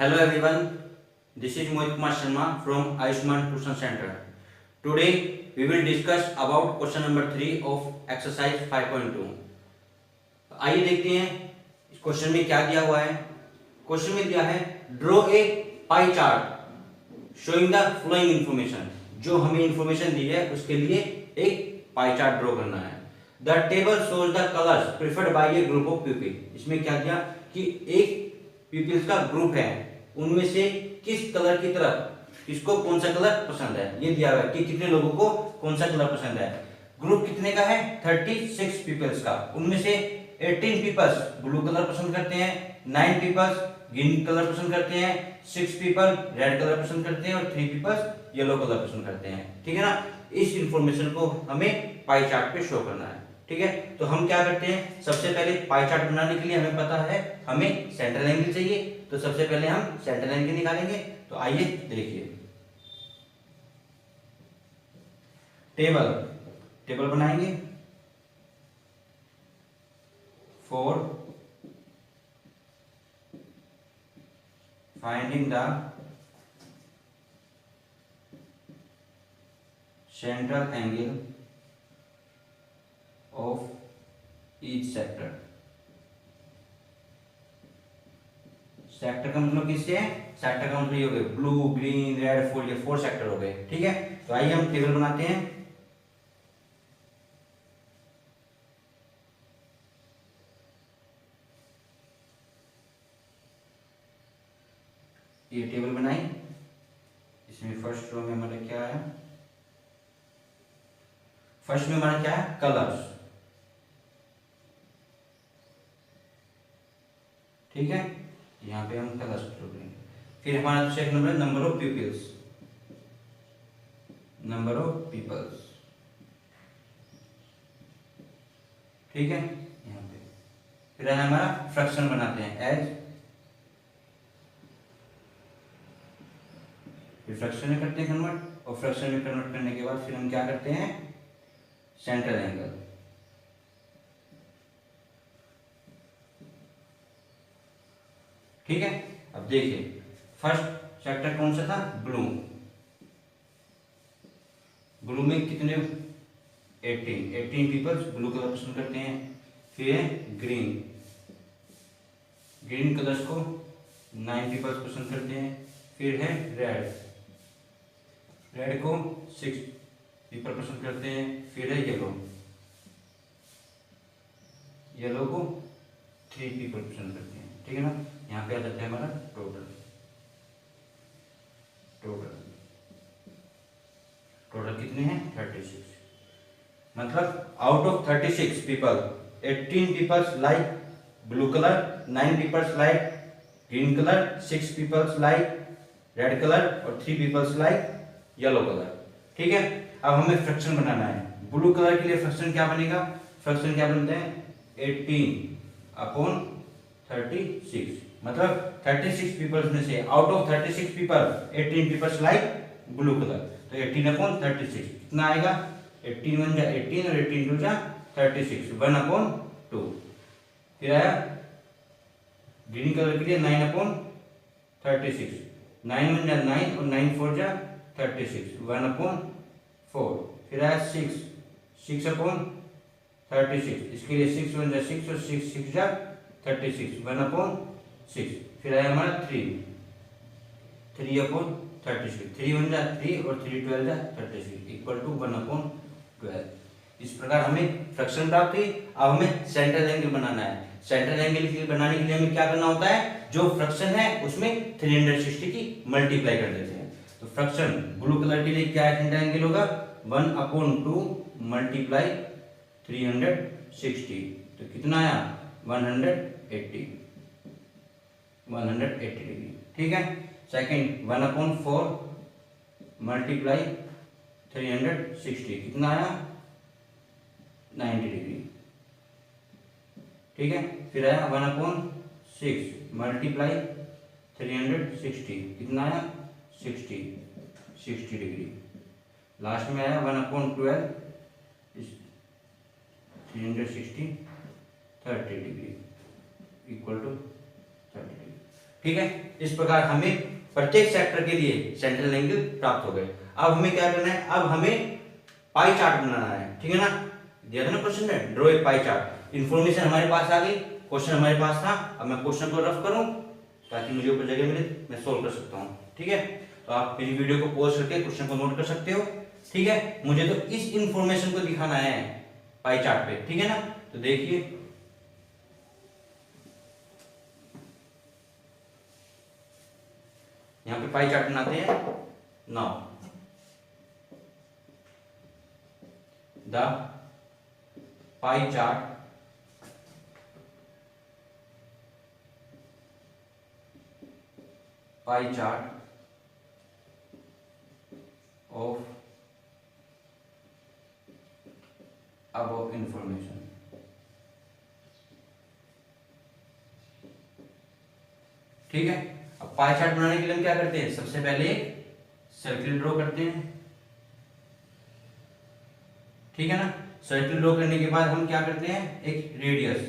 Hello everyone, this is Mohit Kumar Sharma from Ayushman Tuition Center. Today we will discuss about question number 3 of exercise 5.2. आइए देखते हैं इस question में क्या दिया हुआ है। क्वेश्चन में दिया है draw a pie chart showing the flowing information. जो हमें इंफॉर्मेशन दी है उसके लिए एक पाई चार्ट ड्रॉ करना है। The table shows the colours preferred bye A group of people. इसमें क्या दिया कि एक पीपल्स का ग्रुप है, उनमें से किस कलर की तरफ किसको कौन सा कलर पसंद है, ये दिया हुआ है कि कितने लोगों को कौन सा कलर पसंद है। ग्रुप कितने का है? 36 पीपल्स का। उनमें से 18 पीपल्स ब्लू कलर पसंद करते हैं, 9 पीपल्स ग्रीन कलर पसंद करते हैं, 6 पीपल रेड कलर पसंद करते हैं और 3 पीपल्स येलो कलर पसंद करते हैं। ठीक है ना। इस इंफॉर्मेशन को हमें पाई चार्ट पे शो करना है। ठीक है, तो हम क्या करते हैं, सबसे पहले पाई चार्ट बनाने के लिए हमें पता है हमें सेंट्रल एंगल चाहिए, तो सबसे पहले हम सेंट्रल एंगल निकालेंगे। तो आइए देखिए, टेबल बनाएंगे for finding the central angle of each sector. Sector का मतलब किससे है? सेक्टर का मतलब ये हो गए ब्लू ग्रीन रेड 4, ये 4 सेक्टर हो गए। ठीक है, तो आइए हम टेबल बनाते हैं। ये टेबल बनाई, इसमें फर्स्ट रो में हमारा क्या है? फर्स्ट में हमारा क्या है? कलर्स। ठीक है, यहाँ पे हम कलर्स करेंगे। फिर हमारा second number number of peoples, number of peoples. ठीक है, यहाँ पे फिर हमारा फ्रैक्शन बनाते हैं एज, फिर फ्रैक्शन में करते हैं कन्वर्ट, और फ्रैक्शन में कन्वर्ट करने के बाद फिर हम क्या करते हैं? Central angle. ठीक है, अब देखिए फर्स्ट सेक्टर कौन सा था? ब्लू। ब्लू में कितने? 18 पीपल्स ब्लू कलर पसंद करते हैं। फिर है ग्रीन कलर्स को 9 पीपल्स पसंद करते हैं। फिर है रेड को 6 पीपल पसंद करते हैं। फिर है येलो को 3 पीपल पसंद करते हैं। ठीक है ना, यहाँ पे आ जाता है हमारा टोटल कितने हैं? 36। मतलब out of 36 people 18 peoples like blue colour, 9 peoples like green colour, 6 peoples like red colour और 3 पीपल्स लाइक येलो कलर। ठीक है, अब हमें फ्रैक्शन बनाना है। ब्लू कलर के लिए फ्रैक्शन क्या बनेगा? फ्रैक्शन क्या बनते हैं? 18/36। मतलब 36 पीपल्स में से out of 36 people 18 peoples like blue colour, तो 18/36 कितना आएगा? 18 1 जा 18 और 18 2 जा 36, 1/2। फिर आया ग्रीन कलर के लिए 9/36, 9 1 जा 9 और 9 4 जा 36, 1/4। फिर आया 6/36, इसके लिए 6 1 जा 6 और 6 6 जा 36, 1/6। फिर आया हमारा 3/36, 3 1 जा 3 और 3 12 जा 36 इक्वल टू 1/12। इस प्रकार हमें फ्रैक्शन प्राप्त हुई। अब हमें सेंट्रल एंगल बनाना है। सेंट्रल एंगल के लिए बनाने के लिए हमें क्या करना होता है? जो फ्रैक्शन है उसमें 360 की मल्टीप्लाई कर देते हैं। तो फ्रैक्शन ब्लू कलर के लिए क्या सेंट्रल एंगल होगा? 1/2 मल्टीप्लाई 360, तो कितना आया? 180 डिग्री। ठीक है, सेकंड 1/4 मल्टीप्लाई 360 कितना आया? 90 डिग्री। ठीक है, फिर आया 1/6 मल्टीप्लाई 360 कितना आया? 60 डिग्री। लास्ट में आया 1/12 360 30 डिग्री इक्वल टू 30 डिग्री। ठीक है, इस प्रकार हमें प्रत्येक सेक्टर के लिए सेंट्रल एंगल प्राप्त हो गए। अब हमें क्या करना है, अब हमें पाई चार्ट बनाना है, ठीक है ना। दिया था ना क्वेश्चन में, draw a pie chart. Information हमारे पास आ गई, क्वेश्चन हमारे पास था। अब मैं क्वेश्चन को रफ करूं ताकि मुझे ऊपर जगह मिले, मैं सोल्व कर सकता हूं। ठीक है, तो आप मेरी वीडियो को पॉज करके क्वेश्चन को नोट कर सकते हो। ठीक है, मुझे तो इस इंफॉर्मेशन को दिखाना है पाई चार्ट पे, ठीक है ना। तो देखिए, यहाँ पे पाई चार्ट बनाते हैं। Now the pie chart of above information। ठीक है, अब पाई चार्ट बनाने के लिए हम क्या करते हैं, सबसे पहले एक सर्किल ड्रॉ करते हैं। ठीक है ना, सर्किल ड्रॉ करने के बाद हम क्या करते हैं, एक रेडियस,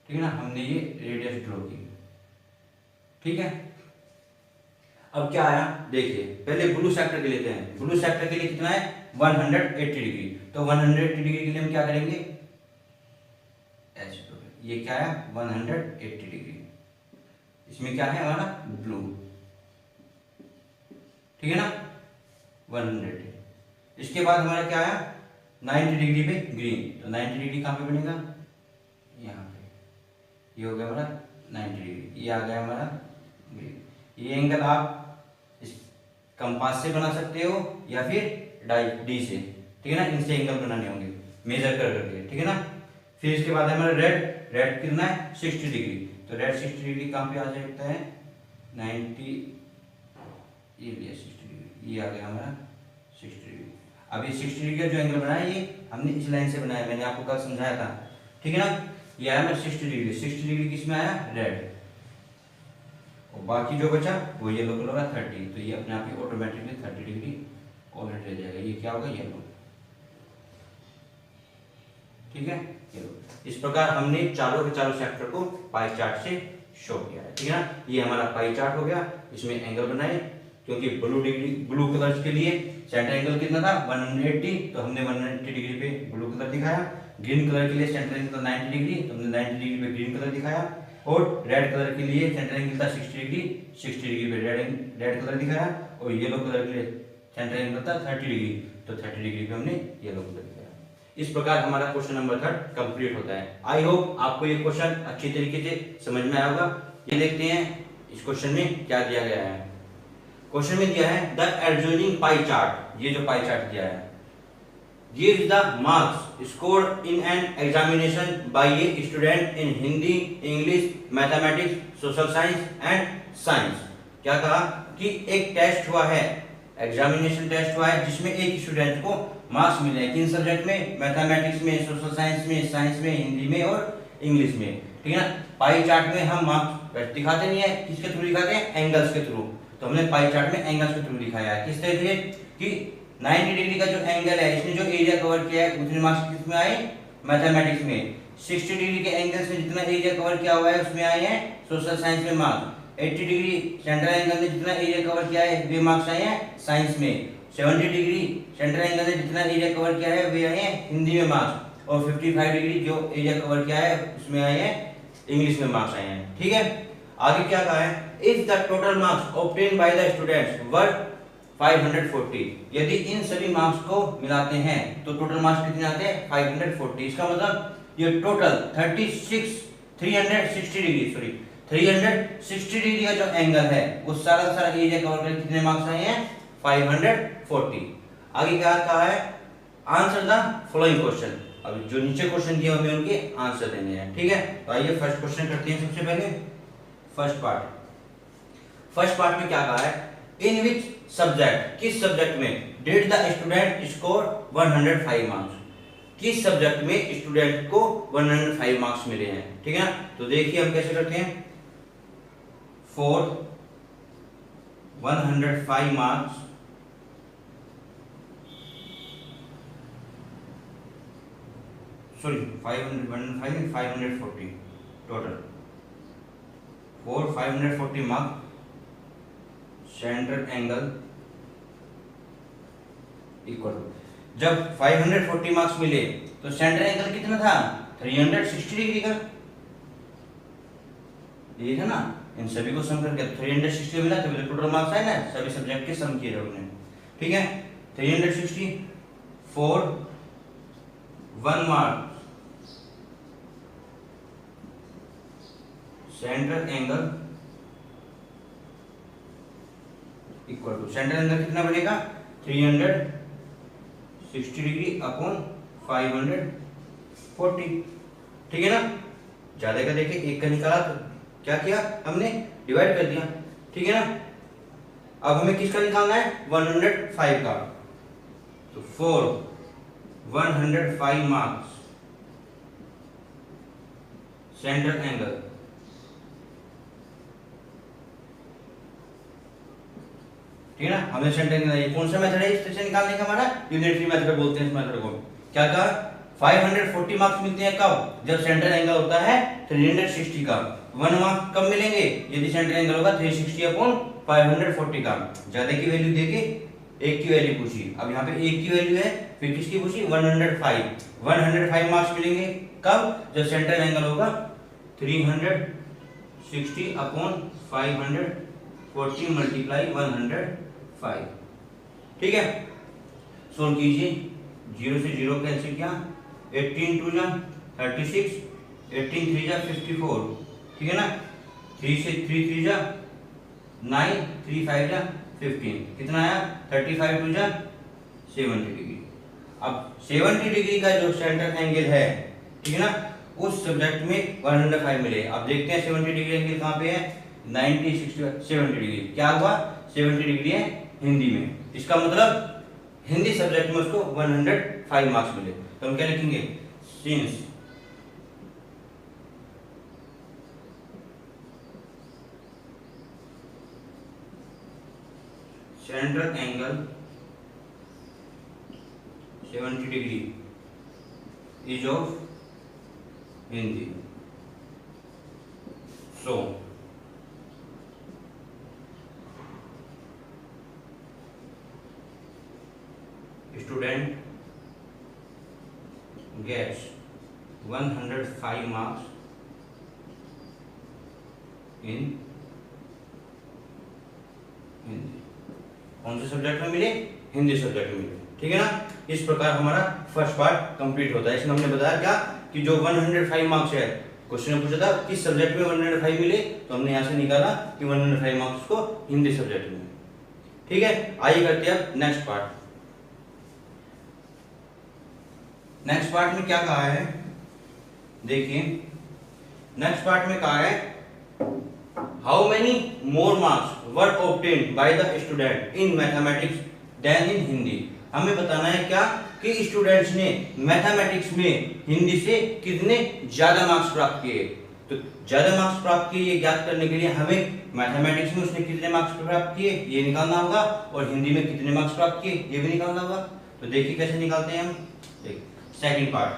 ठीक है ना, हमने ये रेडियस ड्रॉ की। ठीक है, अब क्या आया देखिए, पहले ब्लू सेक्टर के लेते हैं। ब्लू सेक्टर के लिए कितना है, 180 डिग्री। तो 180 डिग्री के लिए हम क्या करेंगे, ये क्या है, 180 डिग्री। इसमें क्या है हमारा ब्लू, ठीक है ना, 180। इसके बाद हमारा क्या आया, 90 डिग्री पे ग्रीन। तो 90 डिग्री कहाँ पे बनेगा, यहाँ पे। ये हो गया हमारा 90 डिग्री, ये आ गया हमारा ग्रीन। ये एंगल आप इस कंपास से बना सकते हो या फिर डी से, ठीक है ना। इनसे एंगल बनाने होंगे मेजर कर करके, ठीक है ना। फिर इसके बाद हमारा रेड कितना है, 60 डिग्री। तो रेड 60 डिग्री कहाँ पे आ सकता है, 90, ये लिया 60 डिग्री, ये आ गया हमारा 60 डिग्री। अब ये 60 डिग्री का जो एंगल बनाया ये हमने इस लाइन से बनाया, मैंने आपको कल समझाया था, ठीक है ना। ये आया हमारा 60 डिग्री। 60 डिग्री किसमें आया, रेड। और बाकी जो बचा वो येलो कलर का 30। तो ये अपने आप ही ऑटोमेटिकली 30 डिग्री ऑलरेडी रह जाएगा। ये क्या होगा, येलो, ठीक है, येलो। इस प्रकार हमने चारों के चारों सेक्टर को पाई चार्ट से शो किया है, ठीक है ना। ये हमारा पाई चार्ट हो गया, इसमें एंगल बनाए, क्योंकि ब्लू कलर के लिए सेंटर एंगल कितना था, 180। तो हमने 180 डिग्री पे ब्लू कलर दिखाया। ग्रीन कलर के लिए सेंटर एंगल था 90 डिग्री, तो हमने 90 डिग्री पे ग्रीन कलर दिखाया। और रेड कलर के लिए सेंटर एंगल था 60 डिग्री, 60 डिग्री पे रेड कलर दिखाया। और येलो कलर के लिए सेंटर एंगल था 30 डिग्री, तो 30 डिग्री पे हमने येलो कलर दिखाया। इस प्रकार हमारा क्वेश्चन नंबर 3 कंप्लीट होता है। आई होप आपको ये क्वेश्चन अच्छी तरीके से समझ में आया होगा। ये देखते हैं इस क्वेश्चन में क्या दिया गया है। क्वेश्चन में दिया है द एडजॉइनिंग पाई चार्ट, ये जो पाई चार्ट दिया है, gives the marks scored in an examination by a student in Hindi, English, Mathematics, Social Science and Science। क्या कहा कि एक टेस्ट हुआ है, एग्जामिनेशन टेस्ट हुआ है, जिसमें एक स्टूडेंट को मार्क्स मिले हैं। किन सब्जेक्ट में, मैथमेटिक्स में, सोशल साइंस में, साइंस में, हिंदी में और इंग्लिश में, ठीक है ना। पाई चार्ट में हम मार्क्स दिखाते नहीं है, किसके थ्रू दिखाते हैं, एंगल्स के थ्रू। तो हमने पाई चार्ट में एंगल्स के थ्रू दिखाया है। किस तरीके कि 90 डिग्री का जो एंगल है, इसने जो एरिया कवर किया है, उतने मार्क्स किसमें आए, मैथमेटिक्स में। 60 डिग्री के एंगल से जितना एरिया कवर किया हुआ है उसमें आए हैं सोशल साइंस में मार्क्स। 80 डिग्री सेंट्रल एंगल ने जितना एरिया कवर किया है वे मार्क्स आए हैं साइंस में। 70 डिग्री सेंट्रल एंगल ने जितना एरिया कवर किया है वे आए हैं हिंदी में मार्क्स। और 55 डिग्री जो एरिया कवर किया है उसमें आए हैं इंग्लिश में मार्क्स आए हैं, ठीक है। आगे क्या कहा है, if the total marks obtain by the students were 540, यदि इन सभी मार्क्स को मिलाते हैं तो टोटल मार्क्स कितने आते हैं, 540। इसका मतलब ये टोटल 360 डिग्री का जो एंगल है वो सारा का सारा एरिया कवर करके कितने मार्क्स आए हैं, 540। आगे क्या कहा है, आंसर द फॉलोइंग क्वेश्चन। अब जो नीचे क्वेश्चन दिए हमें उनके आंसर देने हैं, ठीक है। तो आइए फर्स्ट क्वेश्चन करते हैं। सबसे पहले फर्स्ट पार्ट में क्या कहा है, इन विच सब्जेक्ट, किस सब्जेक्ट में did the student score 105 marks, किस सब्जेक्ट में स्टूडेंट को 105 मार्क्स मिले हैं, ठीक है ना। तो देखिए हम कैसे करते हैं, for 105 marks sorry 540 total for 540 mark central angle equal to, जब 540 मार्क्स मिले तो सेंट्रल एंगल कितना था 360 डिग्री का, ये था ना, इन सभी को सम करके 360 मिला तो टोटल मार्क्स आए ना, सभी सब्जेक्ट के सम किए हमने, ठीक है। 360 for 1 mark central angle equal to, central angle कितना बनेगा 360 डिग्री अपॉन 540, ठीक है ना। ज्यादा का देखे एक का निकाला तो क्या किया हमने, डिवाइड कर दिया, ठीक है ना। अब हमें किसका निकालना है 105 का, तो फॉर 105 मार्क्स सेंट्रल एंगल, ठीक है ना। हमें सेंट्रल एंगल, ये कौन सा मेथड है इससे निकालने का, हमारा यूनिटरी मेथड बोलते हैं इस मेथड को। क्या कहा 540 मार्क्स मिलते हैं कब, जब सेंट्रल एंगल होता है 360 का। 1 मार्क कब मिलेंगे, यदि सेंट्रल एंगल होगा 360 अपॉन 540 का। ज्यादा की वैल्यू देके एक की वैल्यू पूछी, अब यहाँ पे एक की वैल्यू है, फिर किसकी पूछी 105 मार्क्स मिलेंगे कब, जब सेंट्रल एंगल होगा 360 अपॉन 540 मल्टीप्लाई 105, ठीक है। सोल्व कीजिए, 0 से 0 कैंसिल किया, 18 2 जा 36, 18 3 जा 54, ठीक है ना। 3 से 3 3 जा 9, 3 5 जा 15, कितना आया 35 2 जा 70 डिग्री। अब 70 डिग्री का जो सेंट्रल एंगल है, ठीक है ना, उस सब्जेक्ट में 105 मिले। अब देखते हैं 70 डिग्री एंगल कहाँ पे है, 90 60 70 डिग्री, क्या हुआ 70 डिग्री है हिंदी में, इसका मतलब हिंदी सब्जेक्ट में उसको 105 मार्क्स मिले। तो हम क्या लिखेंगे, since central angle 70 degree is of Hindi, so student gets 105 marks in Hindi. कौन से सब्जेक्ट में मिले, हिंदी सब्जेक्ट में मिले, ठीक है ना। इस प्रकार हमारा फर्स्ट पार्ट कंप्लीट होता है। इसमें हमने बताया क्या कि जो 105 मार्क्स है, क्वेश्चन में पूछा था किस सब्जेक्ट में 105 मिले, तो हमने यहाँ से निकाला कि 105 मार्क्स को हिंदी सब्जेक्ट में, ठीक है। आइए करते हैं अब नेक्स्ट पार्ट। नेक्स्ट पार्ट में क्या कहा है, देखिए नेक्स्ट पार्ट में कहा है how many more marks were obtained by the student in mathematics than in Hindi. हमें बताना है क्या कि स्टूडेंट्स ने मैथमेटिक्स में हिंदी से कितने ज्यादा मार्क्स प्राप्त किए। तो ज्यादा मार्क्स प्राप्त किए ये ज्ञात करने के लिए हमें मैथमेटिक्स में उसने कितने मार्क्स प्राप्त किए ये निकालना होगा, और हिंदी में कितने मार्क्स प्राप्त किए ये भी निकालना होगा। तो देखिए कैसे निकालते हैं हम। देखिए second part,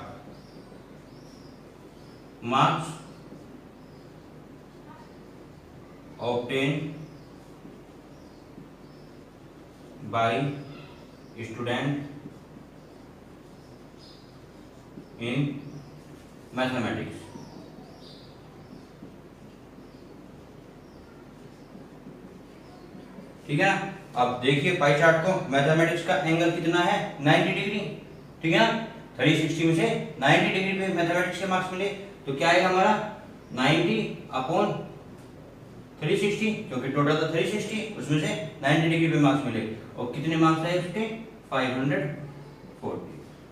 marks obtained by student in mathematics। ठीक है ना। अब देखिए पाई चार्ट को, मैथमेटिक्स का एंगल कितना है 90 डिग्री, ठीक है ना। 360 में से 90 डिग्री पे मैथमेटिक्स के मार्क्स मिले, तो क्या आएगा हमारा 90 अपॉन 360, क्योंकि टोटल था 360, उसमें से 90 डिग्री पे मार्क्स मिले, और कितने मार्क्स आए उसके 540,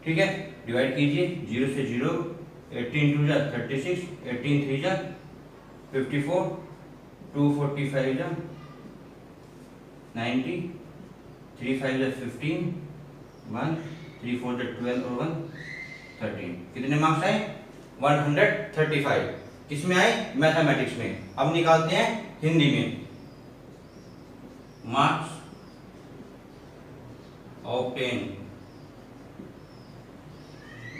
ठीक है। डिवाइड कीजिए, 0 से 0, 18 2 जा 36, 18 3 जा 54, 245 जा 90, 3 5 जा 15, 1 3 4 जा 12 और 1 13, कितने मार्क्स आए 135। किसमें आए मैथमेटिक्स में। अब निकालते हैं हिंदी में। मार्क्स ऑब्टेन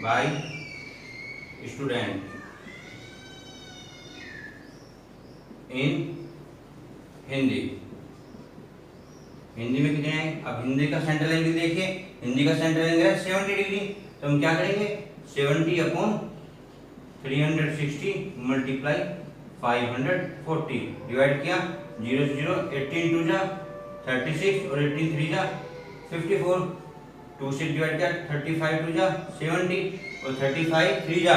बाय स्टूडेंट इन हिंदी। हिंदी में कितने हैं? अब हिंदी का सेंट्रल एंगल देखिए, हिंदी का सेंट्रल एंगल है 70 डिग्री, तो हम क्या करेंगे 70 अपॉन 360 मल्टीप्लाई 540 डिवाइड किया, 0 से 0, 18 टू जा 36 और 18 थ्री जा 54, 2 से डिवाइड किया, 35 टू जा 70 और 35 थ्री जा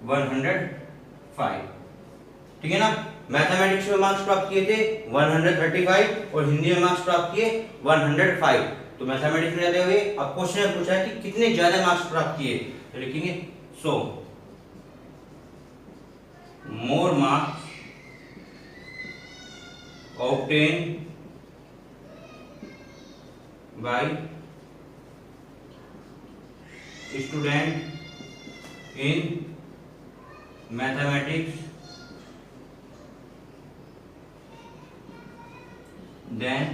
105। ठीक है ना। मैथमेटिक्स में मार्क्स प्राप्त किए थे 135 और हिंदी में मार्क्स प्राप्त किए 105। तो मैथमेटिक्स में जाते हुए अब क्वेश्चन में पूछा है कि कितने ज्यादा मार्क्स प्राप्त किए, तो लिखेंगे so more marks obtain by student in mathematics than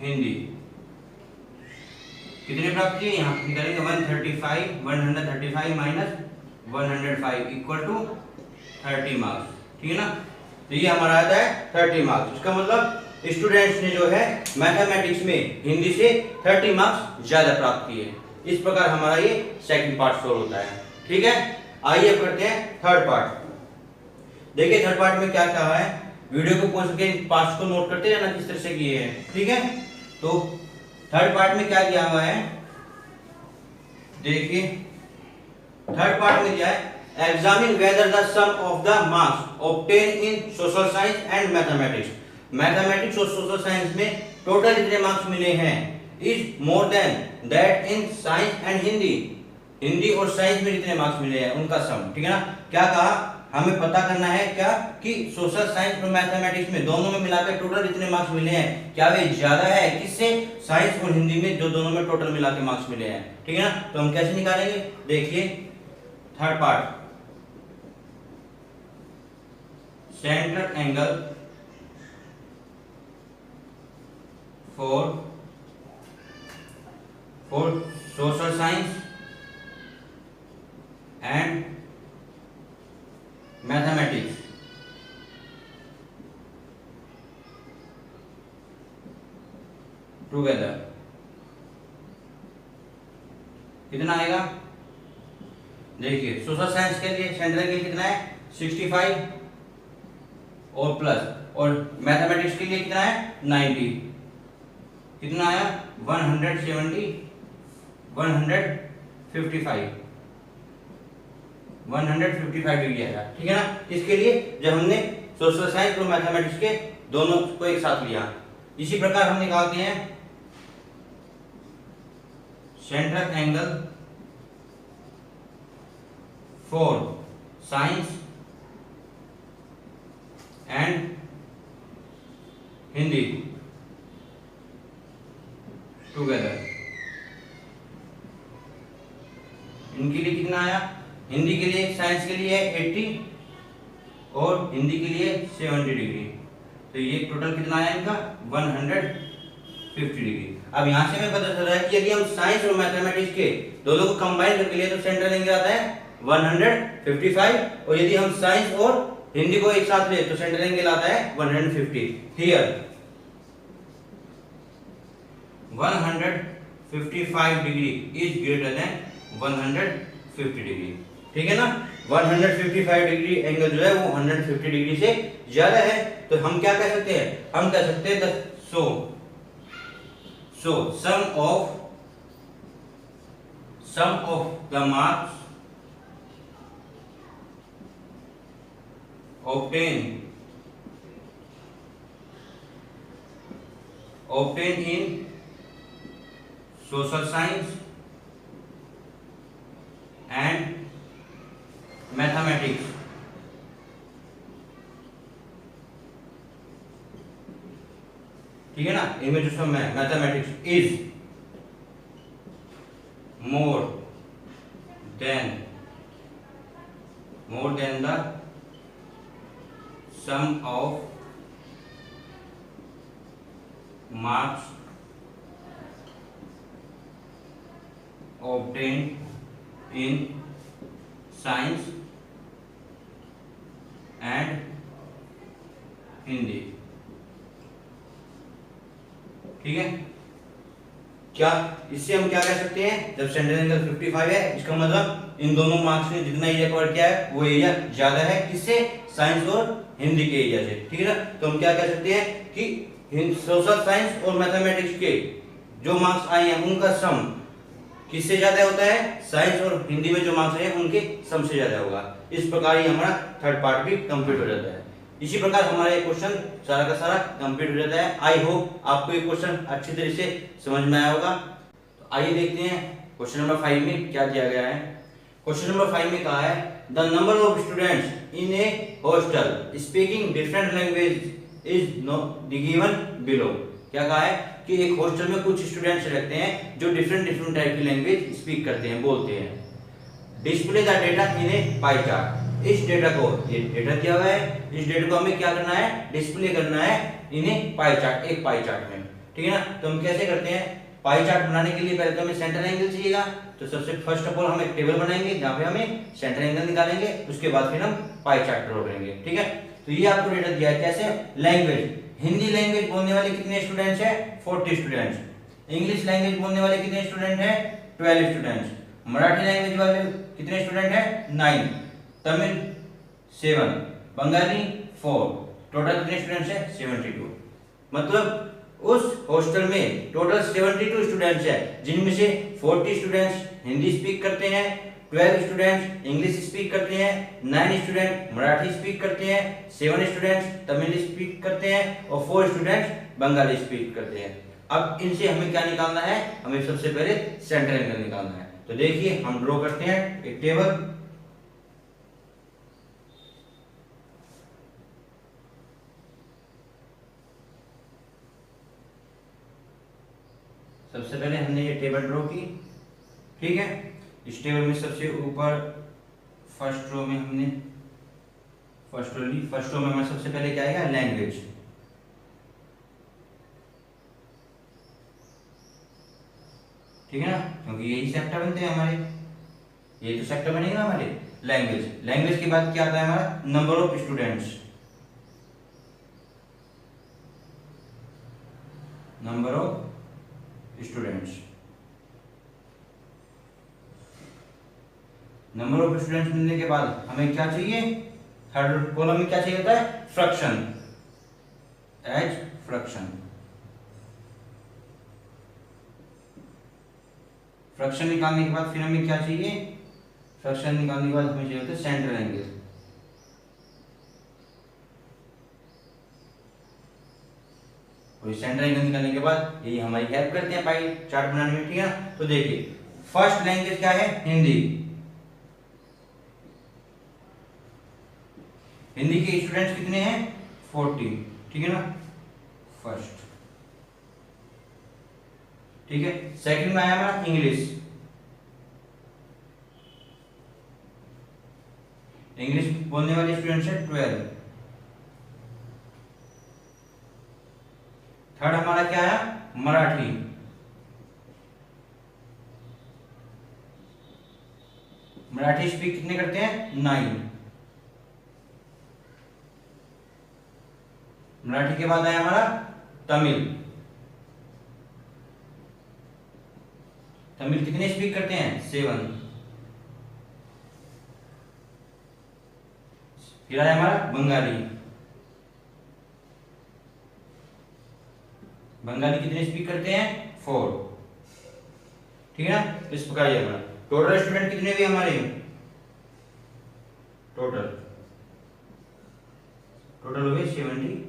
Hindi. कितने प्राप्त किए यहाँ निकालेंगे 135 माइनस 105 इक्वल टू 30 मार्क्स। ठीक है ना। तो ये हमारा आता है 30 मार्क्स। इसका मतलब स्टूडेंट्स ने जो है मैथमेटिक्स में हिंदी से 30 मार्क्स ज्यादा प्राप्त किए। इस प्रकार हमारा ये सेकंड पार्ट सॉल्व होता है। ठीक है। आइए करते हैं थर्ड पार्ट। देखिए थर्ड पार्ट में क्या कहा है, वीडियो को पॉज करके पार्ट्स को नोट करते रहना किस तरह से किए हैं। ठीक है। तो थर्ड पार्ट में क्या किया हुआ है, देखिए थर्ड पार्ट में क्या है, examine whether the sum of the marks obtain in social science and mathematics. Mathematics और सोशल साइंस में टोटल जितने मार्क्स मिले हैं is more than that in science and Hindi. Hindi और साइंस में जितने मार्क्स मिले हैं उनका सम। ठीक है ना। क्या कहा, हमें पता करना है क्या कि सोशल साइंस और मैथमेटिक्स में दोनों में मिलाकर टोटल जितने मार्क्स मिले हैं क्या वे ज्यादा है किससे, साइंस और हिंदी में जो दोनों में टोटल मिलाकर मार्क्स मिले हैं। ठीक है ना। तो हम कैसे निकालेंगे, देखिए third part, central angle for social science and mathematics together कितना आएगा। देखिए सोशल साइंस के लिए सेंट्रल एंगल कितना है 65 और प्लस, और मैथमेटिक्स के लिए कितना है 90। कितना आया 155 डिग्री आया। ठीक है ना। इसके लिए जब हमने सोशल साइंस और मैथमेटिक्स के दोनों को एक साथ लिया, इसी प्रकार हम निकालते हैं central angle for science and Hindi together. इनके लिए कितना आया, हिंदी के लिए साइंस के लिए 80 और हिंदी के लिए 70 डिग्री। तो ये टोटल कितना आया इनका 150 डिग्री। अब यहाँ से हमें पता चल रहा है कि यदि हम साइंस और मैथमेटिक्स के दोनों को कंबाइन करके लिए तो सेंट्रल एंगल आता है 155, और यदि हम साइंस और हिंदी को एक साथ ले तो सेंट्रल एंगल आता है 150। Here 155 degree is greater than 150 degree. ठीक है ना। 155 डिग्री एंगल जो है वो 150 डिग्री से ज्यादा है। तो हम क्या कह सकते हैं, हम कह सकते हैं so sum of the marks obtained in social science and mathematics ठीक है ना, इनमें जो सम है mathematics is more than the sum of marks obtained in science and Hindi. ठीक है, क्या इससे हम क्या कह सकते हैं, जब सेंट्रल एंगल 55 है इसका मतलब इन दोनों मार्क्स ने जितना एरिया कवर किया है वो एरिया ज्यादा है किससे, साइंस और हिंदी के एरिया से। ठीक है ना, तो हम क्या कह सकते हैं कि सोशल साइंस और मैथमेटिक्स के जो मार्क्स आए हैं उनका सम किससे ज्यादा होता है, साइंस और हिंदी में जो मार्क्स आए हैं उनके सम से ज्यादा होगा। इस प्रकार ही हमारा थर्ड पार्ट भी कंप्लीट हो जाता है। इसी प्रकार हमारा ये क्वेश्चन सारा का सारा कंप्लीट हो जाता है। आई होप आपको ये क्वेश्चन अच्छी तरह से समझ में आया होगा। तो आइए देखते हैं क्वेश्चन नंबर 5 में क्या दिया गया है। क्वेश्चन नंबर 5 में कहा है the number of students in A hostel speaking different language is given below. क्या कहा है कि एक हॉस्टल में कुछ स्टूडेंट्स रहते हैं जो डिफरेंट टाइप की लैंग्वेज स्पीक करते हैं, बोलते हैं। Display the data in A pie chart. इस डेटा को, ये डेटा दिया हुआ है, इस डेटा को हमें क्या करना है, डिस्प्ले करना है इन ए पाई चार्ट, एक पाई चार्ट में। ठीक है ना, तो हम कैसे करते हैं, पाई चार्ट बनाने के लिए पहले तो हमें सेंटर एंगल चाहिएगा। तो सबसे फर्स्ट ऑफ ऑल हम एक टेबल बनाएंगे जहां पे हमें सेंटर एंगल निकालेंगे, उसके बाद फिर हम पाई चार्ट ड्रॉ करेंगे। ठीक है, तो ये आपको डेटा दिया है कैसे, लैंग्वेज, हिंदी लैंग्वेज बोलने वाले कितने स्टूडेंट्स हैं, 40 स्टूडेंट्स। इंग्लिश लैंग्वेज बोलने वाले कितने स्टूडेंट हैं, 12 स्टूडेंट्स। मराठी लैंग्वेज वाले कितने स्टूडेंट हैं, 9। तमिल 7, बंगाली 4, टोटल कितने स्टूडेंट्स हैं, 72। मतलब उस हॉस्टल में टोटल 72 स्टूडेंट्स हैं, जिनमें से 40 स्टूडेंट्स हिंदी स्पीक करते हैं, 12 स्टूडेंट्स इंग्लिश स्पीक करते हैं, 9 स्टूडेंट मराठी स्पीक करते हैं, 7 स्टूडेंट्स तमिल स्पीक करते हैं और 4 स्टूडेंट्स बंगाली स्पीक करते हैं। अब इनसे हमें क्या निकालना है, हमें सबसे पहले सेंटर एंगल निकालना है। तो देखिए हम ड्रॉ करते हैं एक टेबल। सबसे पहले हमने ये टेबल ड्रॉ की। ठीक है, इस टेबल में सबसे ऊपर फर्स्ट रो में हमने फर्स्ट रो में हमारा सबसे पहले क्या आएगा, लैंग्वेज। ठीक है ना, क्योंकि यही सेक्टर बनते हैं हमारे, ये तो सेक्टर बनेगा हमारे लैंग्वेज। लैंग्वेज के बाद क्या आता है हमारा, number of students, number of students. Number of students मिलने के बाद हमें क्या चाहिए, थर्ड कॉलम में क्या चाहिए होता है, फ्रैक्शन, एज फ्रैक्शन। फ्रैक्शन निकालने के बाद फिर हमें क्या चाहिए, फ्रैक्शन निकालने के बाद हमें चाहिए होता है सेंट्रल एंगल। सेंटर एंगल निकालने के बाद यही हमारी हेल्प करते हैं पाई चार्ट बनाने में। ठीक है, तो देखिए फर्स्ट लैंग्वेज क्या है, हिंदी। हिंदी के स्टूडेंट्स कितने हैं, 40। ठीक है ना, फर्स्ट। ठीक है, सेकंड में आया हमारा इंग्लिश। इंग्लिश बोलने वाले स्टूडेंट्स है 12। थर्ड हमारा क्या आया, मराठी। मराठी स्पीक कितने करते हैं, 9। मराठी के बाद आया हमारा तमिल। तमिल कितने स्पीक करते हैं, 7। फिर आया हमारा बंगाली। बंगाली कितने स्पीक करते हैं, 4। ठीक है ना, इस प्रकार ये हमारा टोटल स्टूडेंट कितने हुए हमारे, टोटल हो गए 72।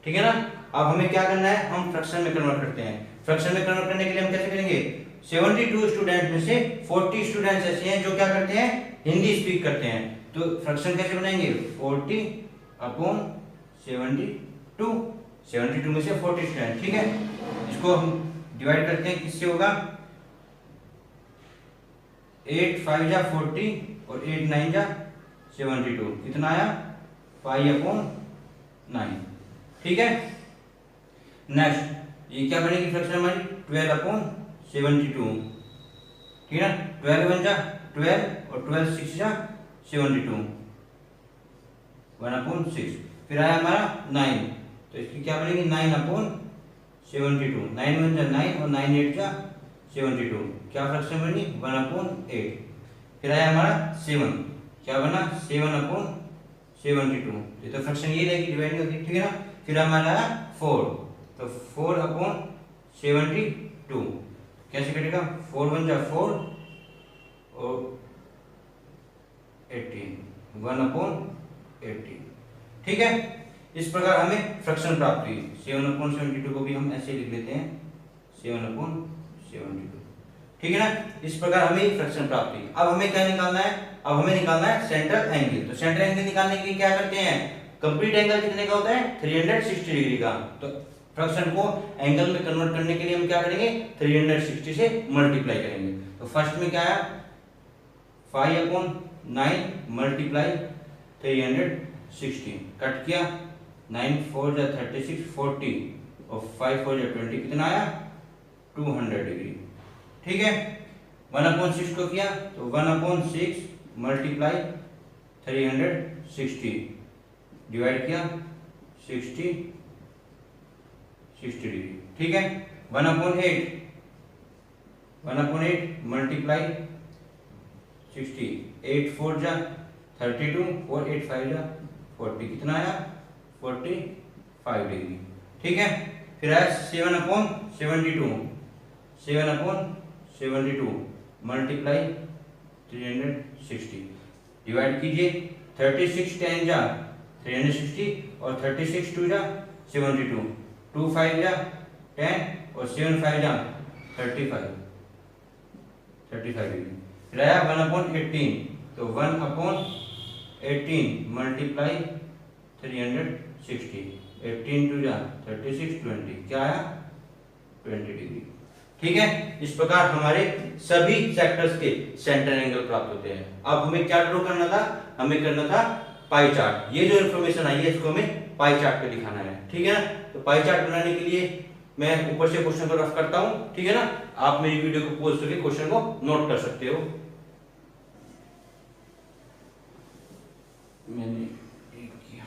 ठीक है ना, अब हमें क्या करना है, हम फ्रैक्शन में कन्वर्ट करते हैं। फ्रैक्शन में कन्वर्ट करने के लिए हम कैसे करेंगे, 72 स्टूडेंट में से 40 स्टूडेंट्स ऐसे हैं जो क्या करते हैं, हिंदी स्पीक करते हैं। तो फ्रैक्शन कैसे बनाएंगे, 40/72, 72 में से 40 स्टूडेंट। ठीक है, इसको हम डिवाइड करते हैं, किससे होगा, 8 5 जा 40 और 8 9 जा 72, कितना आया, पाई/9। ठीक है, नेक्स्ट ये क्या बनेगी फ्रैक्शन हमारी, 12/72। ठीक है ना, 12 1 जा 12 और 12 6 जा 72। 1/6। फिर आया हमारा 9, तो इसकी क्या बनेगी 9/72। 9 1 जा 9 और 9 8 जा 72, क्या फ्रैक्शन बनी 1/8। फिर आया हमारा 7, क्या बना 7/72, ये तो फ्रैक्शन ये रहेगी, डिवाइड होगी, ठीक है ना। फिर हमारा आया 4, तो 4/72 कैसे कटेगा, 4 1 जा 4 और 18, 1/18, ठीक है। इस प्रकार हमें फ्रैक्शन प्राप्त हुई। 7/72 को भी हम ऐसे लिख लेते हैं 7/72, ठीक है ना। इस प्रकार हमें फ्रैक्शन प्राप्त हुई। अब हमें क्या निकालना है, अब हमें निकालना है सेंट्रल एंगल। तो सेंट्रल एंगल निकालने के लिए क्या करते हैं, कंप्लीट एंगल कितने का होता है 360 डिग्री का। तो फ्रैक्शन को एंगल में कन्वर्ट करने के लिए हम क्या करेंगे 360 से मल्टीप्लाई करेंगे। तो फर्स्ट में क्या आया 5/9 मल्टीप्लाई 360, कट किया 9 4 जा 36 40 और 5 4 जा 20, कितना आया 200 डिग्री, ठीक है। 1/6 को किया तो 1/6 मल्टीप्लाई 360 डिवाइड किया 60 डिग्री, ठीक है। 1/8 मल्टीप्लाई 60, 8 4 जा 32 और 8 5 जा 40, कितना आया 45 डिग्री, ठीक है। फिर आया 7/72 मल्टीप्लाई 360 डिवाइड कीजिए 36 10 जा 360 और 36 2 जा 72, 2 5 जा 10 और 7 5 जा 35 डिग्री। फिर आया 1/18, तो 1/18 मल्टीप्लाई 360, 18 2 जा 36 20, क्या आया 20 डिग्री, ठीक है। इस प्रकार हमारे सभी सेक्टर्स के सेंटर एंगल प्राप्त होते हैं। अब हमें क्या ड्रॉ करना था, हमें करना था पाई चार्ट। ये जो इन्फॉर्मेशन आई है इसको हमें पाई चार्ट पे दिखाना है, ठीक है ना। तो पाई चार्ट बनाने के लिए मैं ऊपर से क्वेश्चन को रफ करता हूं, ठीक है ना। आप मेरी वीडियो को पॉज करके क्वेश्चन को नोट कर सकते हो। मैंने एक किया,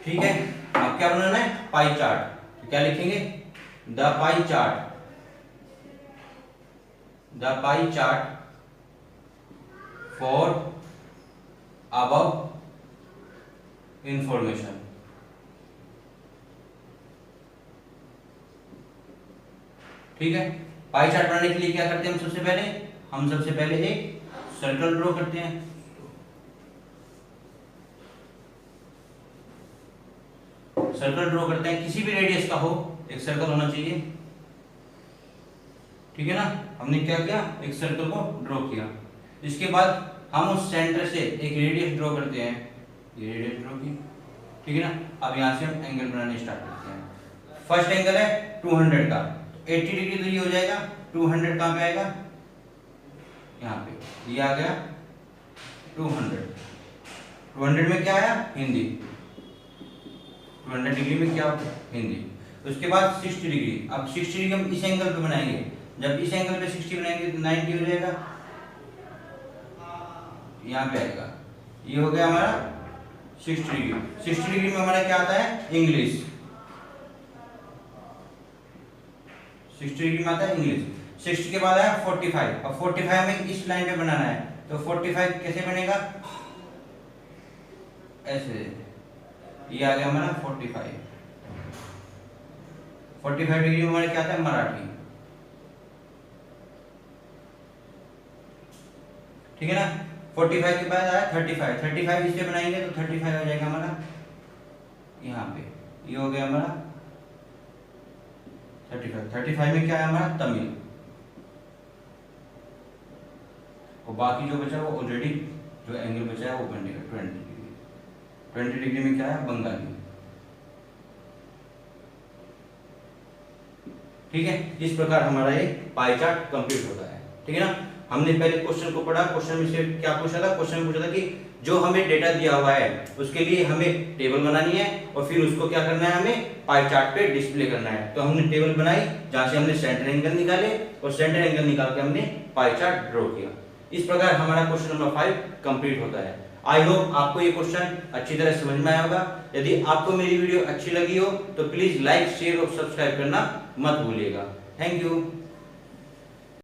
ठीक है। अब क्या बनाना है पाई चार्ट, तो क्या लिखेंगे the pie chart for above information, ठीक है। पाई चार्ट बनाने के लिए क्या करते हैं हम सबसे पहले एक सर्कल ड्रॉ करते हैं। सर्कल ड्रॉ करते हैं, किसी भी रेडियस का हो एक सर्कल होना चाहिए, ठीक है ना। हमने क्या किया एक सर्कल को ड्रॉ किया। इसके बाद हम उस सेंटर से एक रेडियस ड्रॉ करते हैं, ये रेडियस ड्रॉ की, ठीक है ना। अब यहां से हम एंगल बनाने स्टार्ट करते हैं। फर्स्ट एंगल है 200 का, 80 डिग्री तो ये हो जाएगा। 200 कहां पे आएगा, यहाँ पे, ये आ गया 200 में क्या आया हिंदी, 200 डिग्री में क्या हिंदी। उसके बाद 60 डिग्री, अब 60 डिग्री हम इस एंगल पे बनाएंगे। जब इस एंगल पे 60 बनाएंगे तो 90 हो जाएगा, यहाँ पे आएगा। ये हो गया हमारा 60 डिग्री। 60 डिग्री में हमारा क्या आता है इंग्लिश, 60 डिग्री में आता है इंग्लिश। 60 के बाद आया 45, अब 45 हमें इस लाइन पे बनाना है, तो 45 कैसे बनेगा ऐसे, ये आ गया हमारा 45 डिग्री में हमारे क्या आता है मराठी, ठीक है ना। 45 के बाद आया 35 इससे बनाएंगे तो 35 हो जाएगा हमारा यहाँ पे, ये हो गया हमारा 35 में क्या है हमारा तमिल, और बाकी जो बचा वो ऑलरेडी जो एंगल बचा है वो बनेगा 20 डिग्री। 20 डिग्री में क्या है बंगाली, ठीक है। इस प्रकार हमारा ये पाई चार्ट कंप्लीट होता है, ठीक है ना। हमने पहले क्वेश्चन को पढ़ा, क्वेश्चन में से क्या पूछा था, क्वेश्चन में पूछा था कि जो हमें डेटा दिया हुआ है उसके लिए हमें टेबल बनानी है और फिर उसको क्या करना है हमें पाई चार्ट पे डिस्प्ले करना है। तो हमने टेबल बनाई जहां से हमने सेंटर एंगल निकाले और सेंटर एंगल निकाल के हमने पाई चार्ट ड्रॉ किया। इस प्रकार हमारा क्वेश्चन नंबर 5 कंप्लीट होता है। आई होप आपको ये क्वेश्चन अच्छी तरह समझ में आया होगा। यदि आपको मेरी वीडियो अच्छी लगी हो तो प्लीज लाइक, शेयर और सब्सक्राइब करना मत भूलिएगा। Thank you.